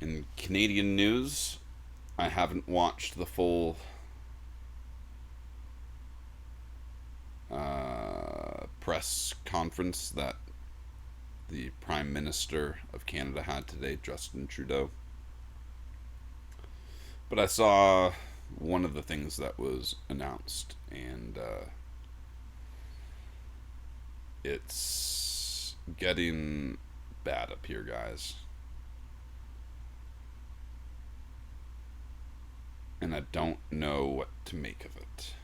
In Canadian news, I haven't watched the full press conference that the Prime Minister of Canada had today, Justin Trudeau. But I saw one of the things that was announced, and it's getting bad up here, guys. And I don't know what to make of it.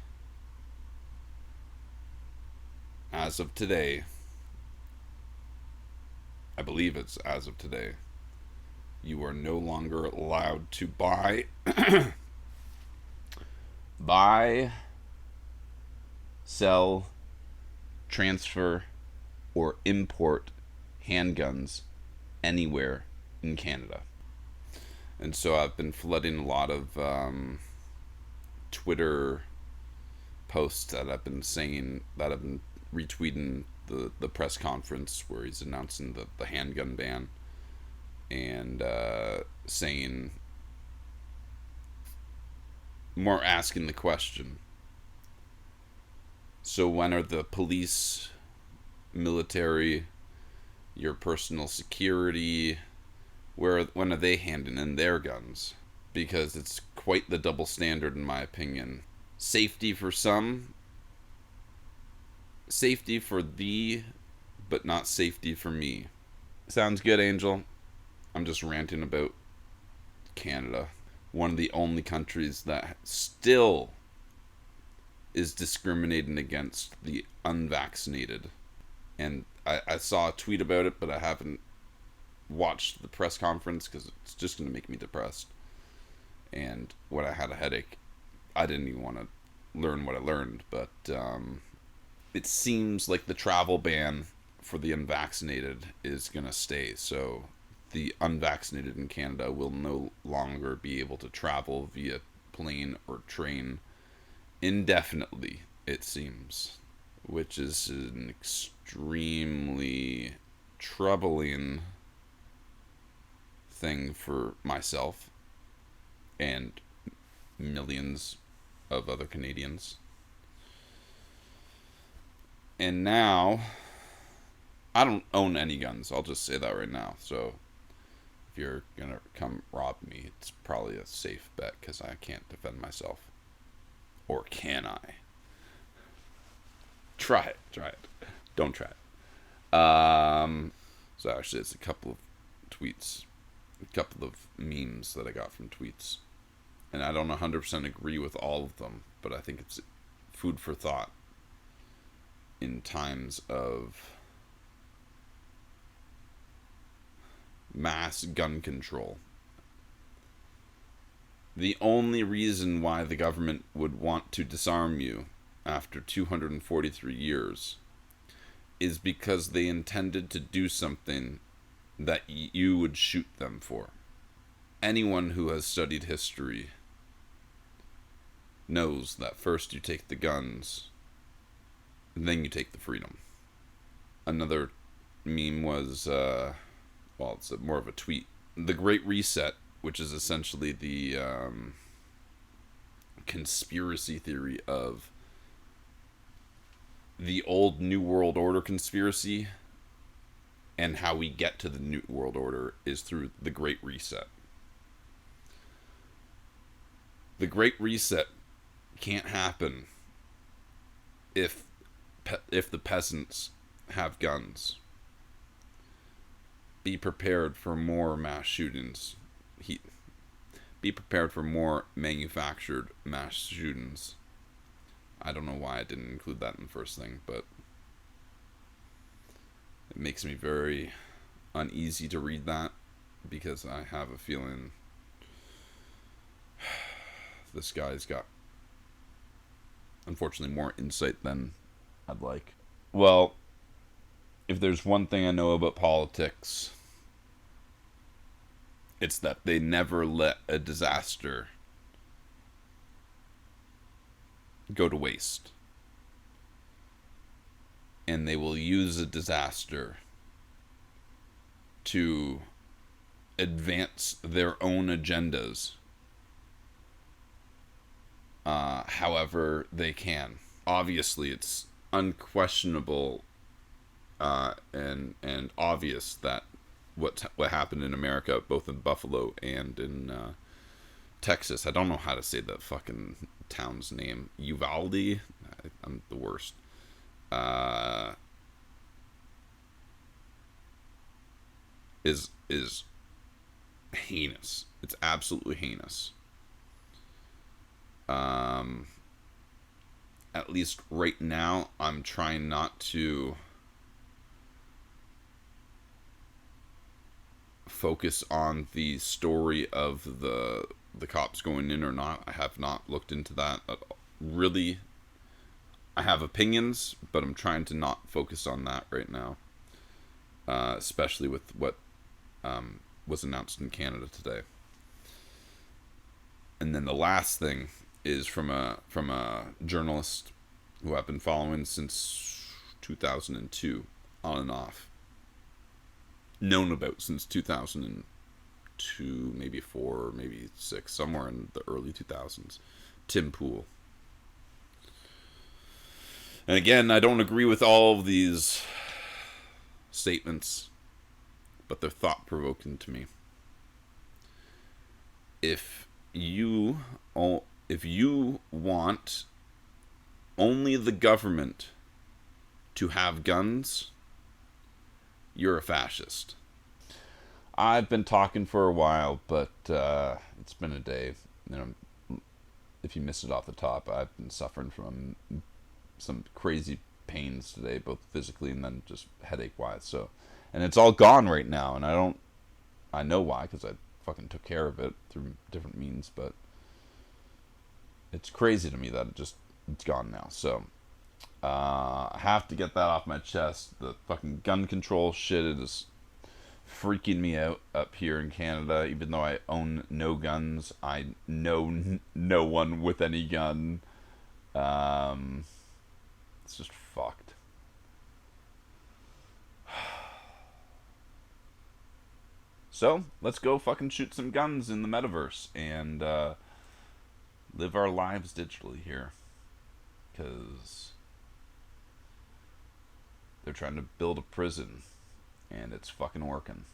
As of today, I believe it's as of today, you are no longer allowed to buy, sell, transfer, or import handguns anywhere in Canada. And so I've been flooding a lot of Twitter posts that I've been saying, that I've been retweeting the press conference where he's announcing the handgun ban, and saying, more asking the question, so when are the police, military, your personal security, when are they handing in their guns? Because it's quite the double standard, in my opinion. Safety for some, safety for thee, but not safety for me. Sounds good, Angel? I'm just ranting about Canada. One of the only countries that still is discriminating against the unvaccinated. And I saw a tweet about it, but I haven't watched the press conference because it's just going to make me depressed. And when I had a headache, I didn't even want to learn what I learned. But it seems like the travel ban for the unvaccinated is going to stay. So the unvaccinated in Canada will no longer be able to travel via plane or train indefinitely, it seems, which is an extremely troubling thing for myself and millions of other Canadians. And now, I don't own any guns. I'll just say that right now. So if you're gonna come rob me, it's probably a safe bet because I can't defend myself. Or can I? Try it. Don't try it. So actually, it's a couple of tweets, a couple of memes that I got from tweets, and I don't 100% agree with all of them, but I think it's food for thought in times of mass gun control. The only reason why the government would want to disarm you after 243 years is because they intended to do something that you would shoot them for. Anyone who has studied history knows that first you take the guns, and then you take the freedom. Another meme was, it's more of a tweet. The Great Reset, which is essentially the conspiracy theory of the old New World Order conspiracy, and how we get to the New World Order is through the Great Reset. The Great Reset can't happen if the peasants have guns. Be prepared for more mass shootings. Be prepared for more manufactured mass shootings. I don't know why I didn't include that in the first thing, but it makes me very uneasy to read that, because I have a feeling this guy's got, unfortunately, more insight than I'd like. Well, if there's one thing I know about politics, it's that they never let a disaster go to waste. And they will use a disaster to advance their own agendas however they can. Obviously, it's unquestionable and obvious that what happened in America, both in Buffalo and in Texas. I don't know how to say that fucking town's name. Uvalde. I'm the worst. Is heinous. It's absolutely heinous. At least right now, I'm trying not to focus on the story of the cops going in or not. I have not looked into that. Really, I have opinions, but I'm trying to not focus on that right now. Especially with what was announced in Canada today. And then the last thing is from a journalist who I've been following since 2002, on and off. Known about since 2002, maybe 4, maybe 6, somewhere in the early 2000s. Tim Pool. And again, I don't agree with all of these statements, but they're thought-provoking to me. If you want only the government to have guns, you're a fascist. I've been talking for a while, but it's been a day. If you missed it off the top, I've been suffering from some crazy pains today, both physically and then just headache-wise. So, and it's all gone right now, and I know why, because I fucking took care of it through different means, but it's crazy to me that it's gone now. So I have to get that off my chest. The fucking gun control shit is freaking me out up here in Canada. Even though I own no guns, I know no one with any gun. It's just fucked. So, let's go fucking shoot some guns in the metaverse and live our lives digitally here. Because they're trying to build a prison and it's fucking working.